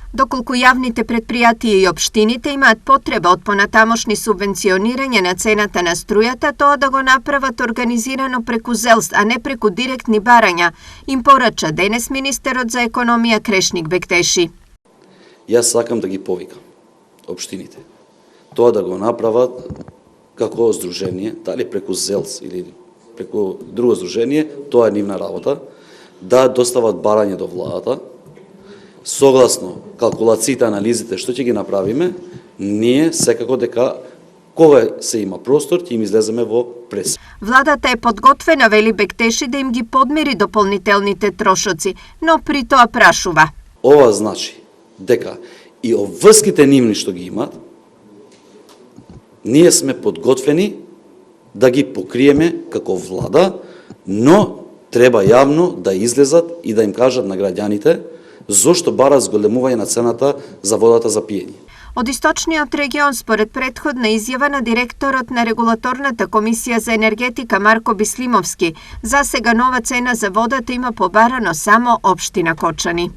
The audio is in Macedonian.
Доколку јавните предпријатија и општините имаат потреба од понатамошни субвенционирање на цената на струјата, тоа да го направат организирано преку ЗЕЛС, а не преку директни барања, им порача денес министерот за економија Крешник Бектеши. Јас сакам да ги повикам општините. Тоа да го направат како здружение, дали преку ЗЕЛС или преку друго здружение, тоа е нивна работа, да достават барање до владата. Согласно калкулациите, анализите што ќе ги направиме, ние секако дека кога се има простор, ќе им излеземе во прес. Владата е подготвена, вели Бектеши, да им ги подмири дополнителните трошоци, но при тоа прашува. Ова значи дека и обврските нивни што ги имат, ние сме подготвени да ги покриеме како влада, но треба јавно да излезат и да им кажат на граѓаните зошто барат зголемување на цената за водата за пиење. Од источниот регион, според претходна изјава на директорот на Регулаторната комисија за енергетика Марко Бислимовски, засега нова цена за водата има побарано само општина Кочани.